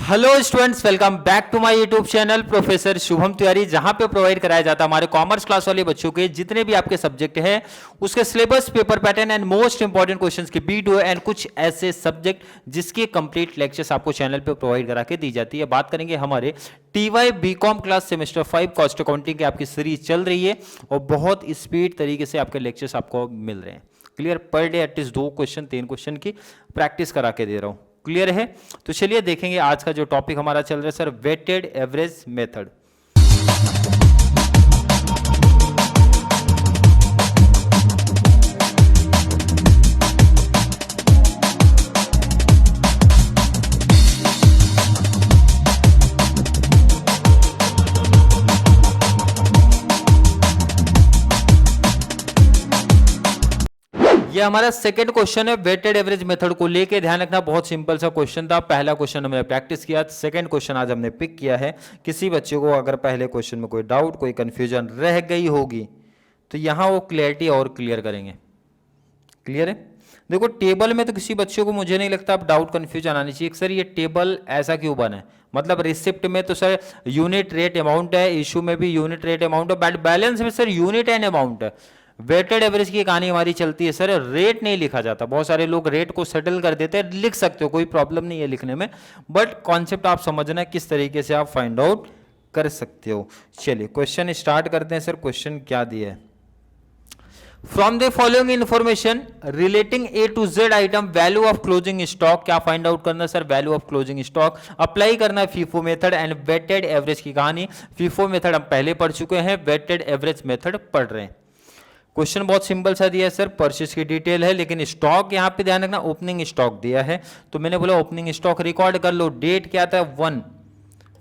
Hello students, welcome back to my YouTube channel professor Shubham Tiwari, जहां पे provide कराया जाता है हमारे कॉमर्स क्लास वाले बच्चों के जितने भी आपके सब्जेक्ट हैं उसके syllabus, paper pattern and most important questions की वीडियो एंड कुछ ऐसे सब्जेक्ट जिसके कंप्लीट लेक्चर्स आपको चैनल पे प्रोवाइड करा के दी जाती है। बात करेंगे हमारे TY BCom class semester 5 cost accounting की आपकी सीरीज चल रही है और बहुत स्पीड तरीके से आपके लेक्चर्स आपको मिल रहे हैं। Clear, per day at least 2 question 3 question की प्रैक्टिस करा के दे रहा हूं। क्लियर है? तो चलिए देखेंगे आज का जो टॉपिक हमारा चल रहा है सर, वेटेड एवरेज मेथड। ये हमारा सेकंड क्वेश्चन है वेटेड एवरेज मेथड को लेके। ध्यान रखना, बहुत सिंपल सा क्वेश्चन था। पहला क्वेश्चन हमने प्रैक्टिस किया, सेकंड क्वेश्चन आज हमने पिक किया है। किसी बच्चे को अगर पहले क्वेश्चन में कोई डाउट, कोई कंफ्यूजन रह गई होगी तो यहां वो क्लियरिटी और क्लियर करेंगे। क्लियर है? देखो, टेबल में तो किसी बच्चे को मुझे नहीं लगता अब डाउट कंफ्यूजन आनी चाहिए सर ये टेबल ऐसा क्यों बना है। मतलब रिसिप्ट में तो सर यूनिट रेट अमाउंट है, इशू में भी यूनिट रेट अमाउंट है, बट बैलेंस में सर यूनिट एंड अमाउंट है। वेटेड एवरेज की कहानी हमारी चलती है सर, रेट नहीं लिखा जाता। बहुत सारे लोग रेट को सेटल कर देते हैं, लिख सकते हो, कोई प्रॉब्लम नहीं है लिखने में, बट कॉन्सेप्ट आप समझना किस तरीके से आप फाइंड आउट कर सकते हो। चलिए क्वेश्चन स्टार्ट करते हैं। सर क्वेश्चन क्या दिया है? From the following information relating A to Z item value of closing stock, क्या फाइंड आउट करना sir? Value of closing stock apply करना है FIFO method and weighted average की कहानी। फीफो मेथड हम पहले पढ़ चुके हैं, वेटेड एवरेज मेथड पढ़ रहे हैं। क्वेश्चन बहुत सिंपल सा दिया है सर, परचेस की डिटेल है, लेकिन स्टॉक यहां पे ध्यान रखना ओपनिंग स्टॉक दिया है। तो मैंने बोला ओपनिंग स्टॉक रिकॉर्ड कर लो। डेट क्या था? 1।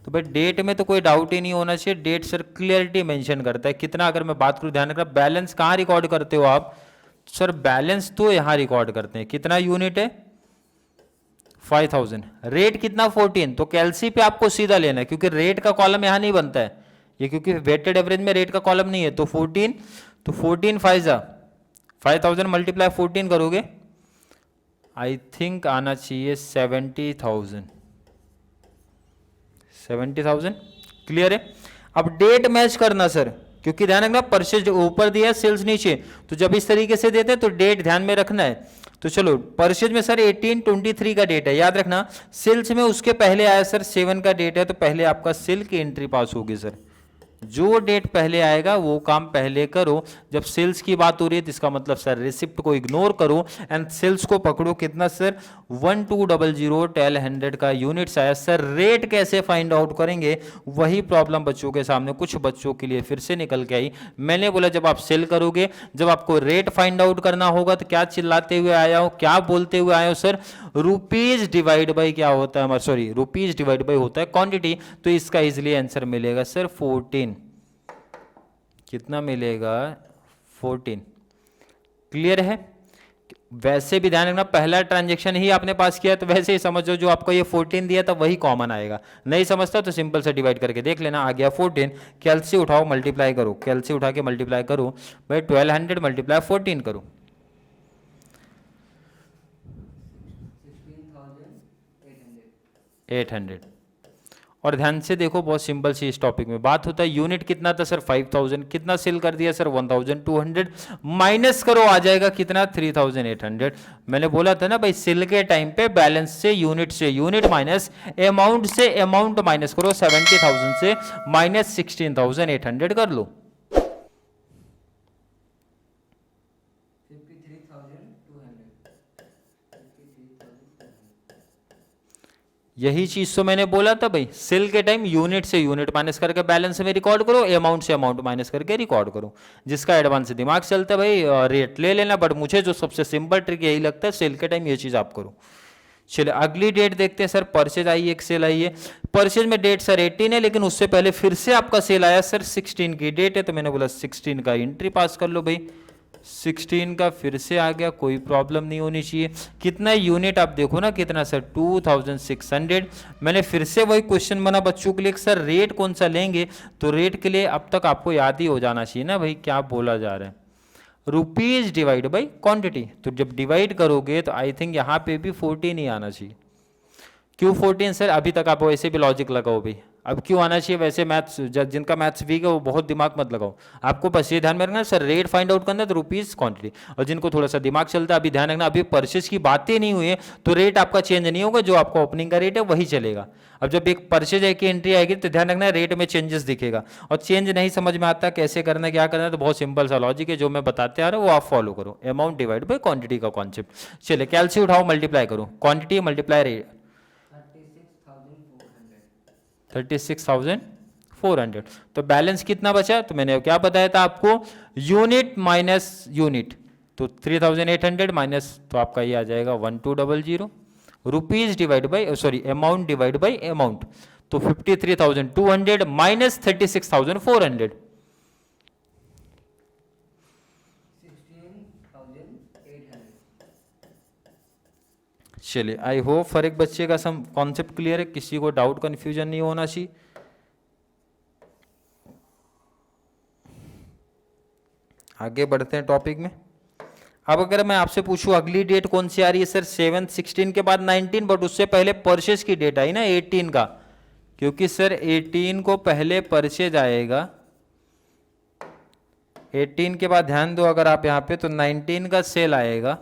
तो भाई डेट में तो कोई डाउट ही नहीं होना चाहिए। डेट सर क्लियरिटी मेंशन करता है कितना। अगर मैं बात करूं, ध्यान रखना बैलेंस कहां रिकॉर्ड करते हो आप? सर बैलेंस तो यहां रिकॉर्ड करते हैं। कितना यूनिट है? 5000। रेट कितना? 14। तो कैलसी पे आपको सीधा लेना है क्योंकि रेट का कॉलम यहां नहीं बनता है ये, क्योंकि वेटेड एवरेज में रेट का कॉलम नहीं है। तो 14, तो 14 5 5000 मल्टीप्लाई 14 करोगे, आई थिंक आना चाहिए 70,000। 70,000 क्लियर है? अब डेट मैच करना सर, क्योंकि ध्यान रखना परचेज ऊपर दिया है, सेल्स नीचे, तो जब इस तरीके से देते हैं तो डेट ध्यान में रखना है। तो चलो परचेज में सर 18/23 का डेट है, याद रखना। सेल्स में उसके पहले आया सर 7 का डेट है, तो पहले आपका सेल की एंट्री पास होगी सर। जो डेट पहले आएगा वो काम पहले करो। जब सेल्स की बात हो रही है तो इसका मतलब सर रिसिप्ट को इग्नोर करो एंड सेल्स को पकड़ो। कितना सर? 1200 1200 का यूनिट्स आया सर। रेट कैसे फाइंड आउट करेंगे? वही प्रॉब्लम बच्चों के सामने, कुछ बच्चों के लिए फिर से निकल के आई। मैंने बोला जब आप सेल करोगे, जब आपको रेट फाइंड आउट करना होगा तो क्या चिल्लाते हुए आया हो, क्या बोलते हुए आए हो सर? रुपीज डिवाइड बाई क्या होता है? सॉरी, रुपीज डिवाइड बाई होता है क्वांटिटी। तो इसका इजिली आंसर मिलेगा सर 14। कितना मिलेगा? 14। क्लियर है? वैसे भी ध्यान रखना पहला ट्रांजैक्शन ही आपने पास किया तो वैसे ही समझो जो आपको ये 14 दिया था वही कॉमन आएगा। नहीं समझता तो सिंपल से डिवाइड करके देख लेना, आ गया 14। कैलसी उठाओ, मल्टीप्लाई करो, कैलसी उठा के मल्टीप्लाई करो भाई, 1200 मल्टीप्लाई 14 करो, 800। और ध्यान से देखो, बहुत सिंपल सी इस टॉपिक में बात होता है। यूनिट कितना था सर? 5000। कितना सेल कर दिया सर? 1200। माइनस करो, आ जाएगा कितना? 3800। मैंने बोला था ना भाई, सेल के टाइम पे बैलेंस से यूनिट माइनस अमाउंट से अमाउंट माइनस करो। 70,000 से माइनस 16,800 कर लो। यही चीज तो मैंने बोला था भाई, सेल के टाइम यूनिट से यूनिट माइनस करके बैलेंस में रिकॉर्ड करो, अमाउंट से अमाउंट माइनस करके रिकॉर्ड करो। जिसका एडवांस दिमाग चलता है भाई रेट ले लेना, बट मुझे जो सबसे सिंपल ट्रिक यही लगता है, सेल के टाइम ये चीज आप करो। चलिए अगली डेट देखते हैं सर। परचेज आई, एक सेल आई है। परचेज में डेट सर 18 है, लेकिन उससे पहले फिर से आपका सेल आया सर 16 की डेट है, तो मैंने बोला 16 का एंट्री पास कर लो भाई। 16 का फिर से आ गया, कोई प्रॉब्लम नहीं होनी चाहिए। कितना यूनिट आप देखो ना, कितना सर? 2600। मैंने फिर से वही क्वेश्चन बना बच्चों के लिए, सर रेट कौन सा लेंगे? तो रेट के लिए अब तक आपको याद ही हो जाना चाहिए ना भाई क्या बोला जा रहा है, रुपीज डिवाइड बाई क्वांटिटी। तो जब डिवाइड करोगे तो आई थिंक यहाँ पे भी 14 ही आना चाहिए, Q14 सर अभी तक आप वैसे भी लॉजिक लगाओ भी, अब क्यों आना चाहिए वैसे मैथ्स, जिनका मैथ्स वीक है वो बहुत दिमाग मत लगाओ। आपको बस ये ध्यान में रखना सर रेट फाइंड आउट करना है तो रुपीज क्वांटिटी, और जिनको थोड़ा सा दिमाग चलता है अभी ध्यान रखना, अभी परचेज की बातें नहीं हुई है तो रेट आपका चेंज नहीं होगा, जो आपका ओपनिंग का रेट है वही चलेगा। अब जब एक परचेज की एंट्री आएगी तो ध्यान रखना रेट में चेंजेस दिखेगा, और चेंज नहीं समझ में आता कैसे करना क्या करना है तो बहुत सिंपल सा लॉजिक है जो मैं बताते आ रहा हूँ वो आप फॉलो करो, अमाउंट डिवाइड बाई क्वांटिटी का कॉन्सेप्ट। चलिए कैलसी उठाओ मल्टीप्लाई करो, क्वांटिटी मल्टीप्लाई रेट 36,400, तो बैलेंस कितना बचा, तो मैंने क्या बताया था आपको, यूनिट माइनस यूनिट, तो 3,800 माइनस, तो आपका ये आ जाएगा 1200, rupees divide by sorry amount divide by amount, तो 53,200 माइनस 36,400, 16,800। चलिए आई होप हर एक बच्चे का सम कॉन्सेप्ट क्लियर है, किसी को डाउट कंफ्यूजन नहीं होना चाहिए। आगे बढ़ते हैं टॉपिक में। अब अगर मैं आपसे पूछूं अगली डेट कौन सी आ रही है सर, 7 16 के बाद 19, बट उससे पहले परचेज की डेट आई ना 18 का, क्योंकि सर 18 को पहले परचेज आएगा, 18 के बाद ध्यान दो अगर आप यहाँ पे तो 19 का सेल आएगा,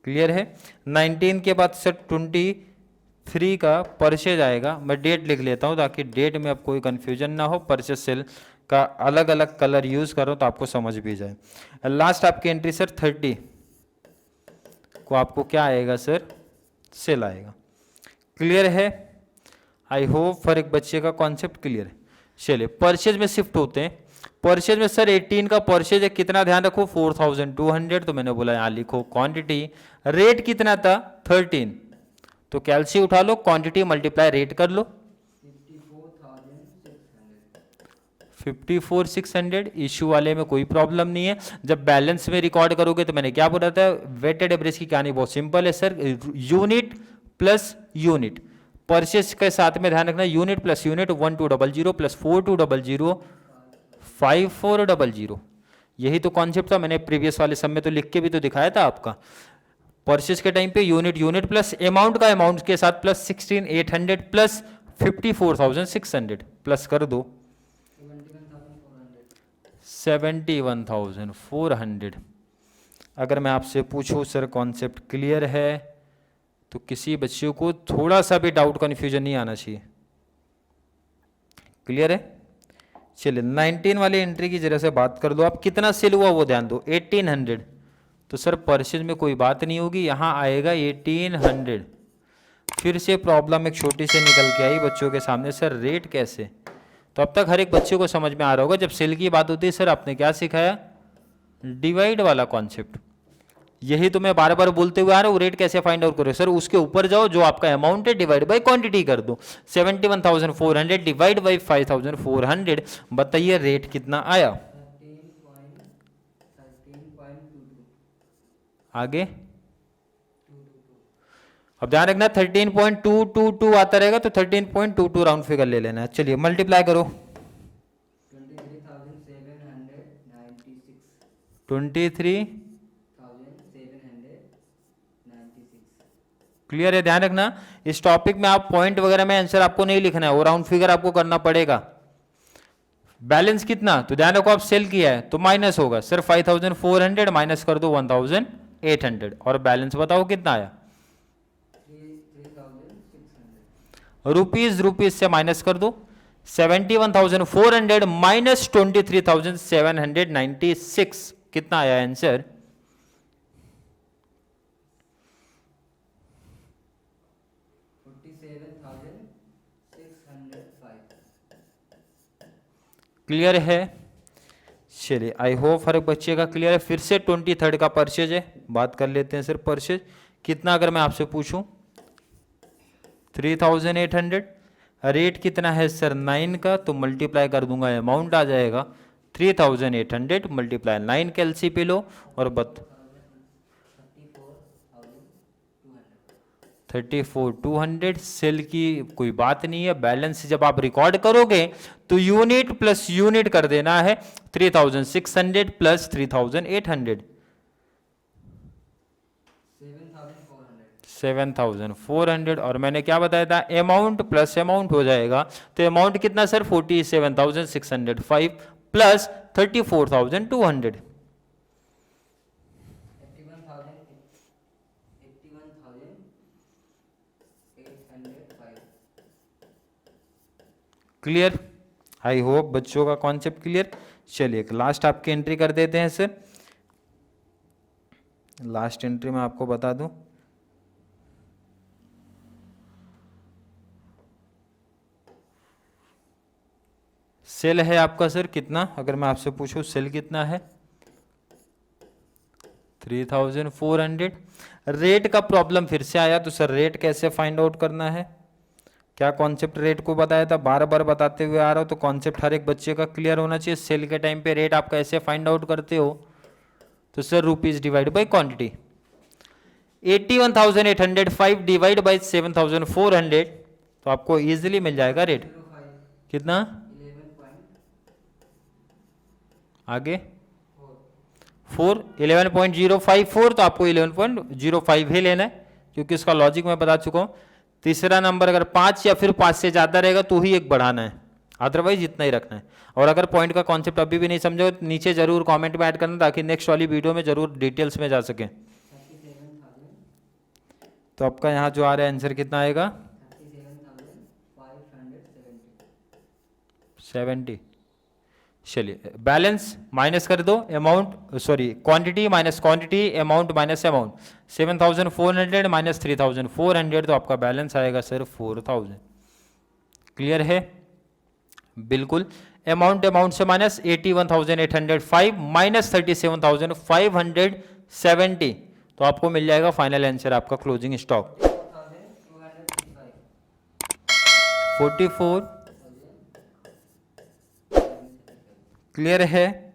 क्लियर है। 19 के बाद सर 23 का परचेज आएगा, मैं डेट लिख लेता हूँ ताकि डेट में अब कोई कंफ्यूजन ना हो, परचेज सेल का अलग अलग कलर यूज करो तो आपको समझ भी जाए। लास्ट आपकी एंट्री सर 30 को आपको क्या आएगा सर, सेल आएगा, क्लियर है। आई होप हर एक बच्चे का कॉन्सेप्ट क्लियर है। चलिए परचेज में शिफ्ट होते हैं। परचेज में सर 18 का परचेज है, कितना ध्यान रखो 4,200, तो मैंने बोला यहाँ लिखो क्वांटिटी, रेट कितना था 13, तो कैलसी उठा लो, क्वांटिटी मल्टीप्लाई रेट कर लो, 54,600। इशू वाले में कोई प्रॉब्लम नहीं है, जब बैलेंस में रिकॉर्ड करोगे तो मैंने क्या बोला था, वेटेड एवरेज की कहानी बहुत सिंपल है sir, unit plus unit, purchase के साथ में ध्यान रखना यूनिट प्लस यूनिट, 1200 प्लस 4200 5400, यही तो कॉन्सेप्ट था, मैंने प्रीवियस वाले सब में तो लिख के भी तो दिखाया था आपका। परचेज के टाइम पे यूनिट यूनिट प्लस अमाउंट का अमाउंट के साथ प्लस 16,800 प्लस 54,600 प्लस कर दो 71,400। अगर मैं आपसे पूछूं सर कॉन्सेप्ट क्लियर है तो किसी बच्चे को थोड़ा सा भी डाउट कन्फ्यूजन नहीं आना चाहिए, क्लियर है। चलिए 19 वाली एंट्री की जरा से बात कर दो, आप कितना सेल हुआ वो ध्यान दो 1800, तो सर परचेज में कोई बात नहीं होगी, यहाँ आएगा 1800। फिर से प्रॉब्लम एक छोटी सी निकल के आई बच्चों के सामने, सर रेट कैसे, तो अब तक हर एक बच्चे को समझ में आ रहा होगा जब सेल की बात होती है सर आपने क्या सिखाया, डिवाइड वाला कॉन्सेप्ट, यही तो मैं बार बार बोलते हुए आ रहा हूँ, रेट कैसे फाइंड आउट करो सर, उसके ऊपर जाओ जो आपका अमाउंट है डिवाइड बाय क्वांटिटी कर दो, 71,400 डिवाइड बाय 5,400, बताइए रेट कितना आया, 13.22। आगे अब ध्यान रखना 13.222 आता रहेगा तो 13.22 राउंड फिगर ले लेना है। चलिए मल्टीप्लाई करो 23,796। 23 क्लियर है। ध्यान रखना इस टॉपिक में आप पॉइंट वगैरह में आंसर आपको नहीं लिखना है, वो राउंड फिगर आपको करना पड़ेगा। बैलेंस कितना, तो ध्यान रखो आप सेल किया है तो माइनस होगा सर 5,400 माइनस कर दो 1,800 और बैलेंस बताओ कितना आया, 3,600। रुपीज से माइनस कर दो 71,400 माइनस 23,796 कितना आया आंसर, 47,605। क्लियर है। चलिए आई होप हर एक बच्चे का क्लियर है। फिर से 23 का परचेज है, बात कर लेते हैं सर परचेज कितना, अगर मैं आपसे पूछूं 3,800, रेट कितना है सर 9 का, तो मल्टीप्लाई कर दूंगा अमाउंट आ जाएगा 3,800 मल्टीप्लाई 9 कैलसी पे लो और 34,200। सेल की कोई बात नहीं है, बैलेंस जब आप रिकॉर्ड करोगे तो यूनिट प्लस यूनिट कर देना है, 3,600 प्लस 3,800 7,400 और मैंने क्या बताया था, अमाउंट प्लस अमाउंट हो जाएगा, तो अमाउंट कितना sir 47,605 plus 34,200, 81,805। Clear. I hope बच्चों का कॉन्सेप्ट क्लियर। चलिए लास्ट आपकी एंट्री कर देते हैं सर। लास्ट एंट्री में आपको बता दूं, सेल है आपका सर कितना, अगर मैं आपसे पूछूं सेल कितना है 3,400। रेट का प्रॉब्लम फिर से आया, तो सर रेट कैसे फाइंड आउट करना है, क्या कॉन्सेप्ट रेट को बताया था, बार बार बताते हुए आ रहा हो, तो कॉन्सेप्ट हर एक बच्चे का क्लियर होना चाहिए। सेल के टाइम पे रेट आप कैसे फाइंड आउट करते हो, तो sir rupees divide by quantity, 81,805 divide by 7,400, तो आपको इजीली मिल जाएगा रेट कितना, 11.4। आगे 11.054, तो आपको 11.05 ही लेना है, क्योंकि उसका लॉजिक मैं बता चुका हूं। तीसरा नंबर अगर 5 या फिर 5 से ज्यादा रहेगा तो ही एक बढ़ाना है, अदरवाइज इतना ही रखना है। और अगर पॉइंट का कॉन्सेप्ट अभी भी नहीं समझो तो नीचे जरूर कमेंट में ऐड करना, ताकि नेक्स्ट वाली वीडियो में जरूर डिटेल्स में जा सके। 37,570। तो आपका यहाँ जो आ रहा है आंसर कितना आएगा 70। चलिए बैलेंस माइनस कर दो, amount sorry quantity minus quantity, amount minus amount, 7,400 minus 3,400, तो आपका बैलेंस आएगा सर 4,000। क्लियर है, बिल्कुल। अमाउंट से माइनस 81,805 माइनस 37,570, तो आपको मिल जाएगा फाइनल आंसर आपका क्लोजिंग स्टॉक 44। क्लियर है,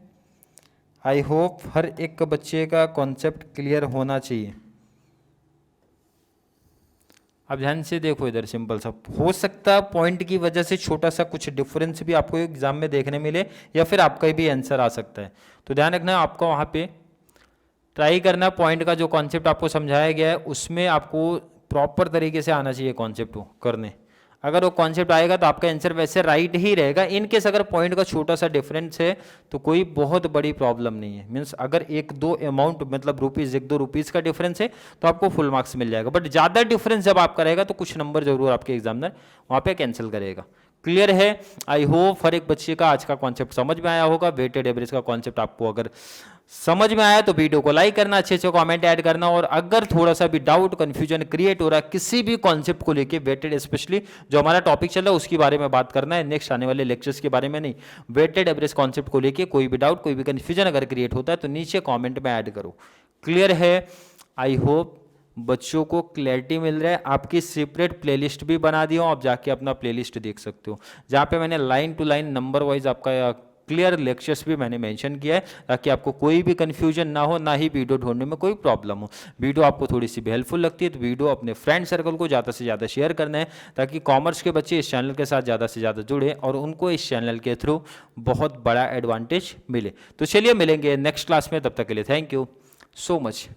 आई होप हर एक बच्चे का कॉन्सेप्ट क्लियर होना चाहिए। अब ध्यान से देखो इधर, सिंपल सा, हो सकता है पॉइंट की वजह से छोटा सा कुछ डिफरेंस भी आपको एग्जाम में देखने मिले, या फिर आपका भी आंसर आ सकता है, तो ध्यान रखना आपको वहाँ पे ट्राई करना, पॉइंट का जो कॉन्सेप्ट आपको समझाया गया है उसमें आपको प्रॉपर तरीके से आना चाहिए कॉन्सेप्ट को करने। अगर वो कॉन्सेप्ट आएगा तो आपका आंसर वैसे राइट ही रहेगा। इन केस अगर पॉइंट का छोटा सा डिफरेंस है तो कोई बहुत बड़ी प्रॉब्लम नहीं है, मीन्स अगर एक दो अमाउंट मतलब रुपीज़ 1-2 रुपीज़ का डिफरेंस है तो आपको फुल मार्क्स मिल जाएगा, बट ज़्यादा डिफरेंस जब आप करेगा तो कुछ नंबर जरूर आपके एग्जामिनर वहाँ पे कैंसिल करेगा। क्लियर है, आई होप हर एक बच्चे का आज का कॉन्सेप्ट समझ में आया होगा। वेटेड एवरेज का कॉन्सेप्ट आपको अगर समझ में आया तो वीडियो को लाइक करना, अच्छे अच्छे कमेंट ऐड करना, और अगर थोड़ा सा भी डाउट कंफ्यूजन क्रिएट हो रहा है किसी भी कॉन्सेप्ट को लेके, वेटेड स्पेशली जो हमारा टॉपिक चल रहा है उसके बारे में बात करना है, नेक्स्ट आने वाले लेक्चर्स के बारे में नहीं, वेटेड एवरेज कॉन्सेप्ट को लेके कोई भी डाउट कोई भी कंफ्यूजन अगर क्रिएट होता है तो नीचे कॉमेंट में ऐड करो। क्लियर है, आई होप बच्चों को क्लैरिटी मिल रहा है। आपकी सेपरेट प्लेलिस्ट भी बना दी हूँ, आप जाके अपना प्लेलिस्ट देख सकते हो, जहाँ पे मैंने line to line number wise आपका क्लियर लेक्चर्स भी मैंने मेंशन किया है, ताकि आपको कोई भी कंफ्यूजन ना हो, ना ही वीडियो ढूंढने में कोई प्रॉब्लम हो। वीडियो आपको थोड़ी सी भी हेल्पफुल लगती है तो वीडियो अपने फ्रेंड सर्कल को ज़्यादा से ज़्यादा शेयर करना है, ताकि कॉमर्स के बच्चे इस चैनल के साथ ज़्यादा से ज़्यादा जुड़े और उनको इस चैनल के थ्रू बहुत बड़ा एडवांटेज मिले। तो चलिए मिलेंगे नेक्स्ट क्लास में, तब तक के लिए थैंक यू सो मच।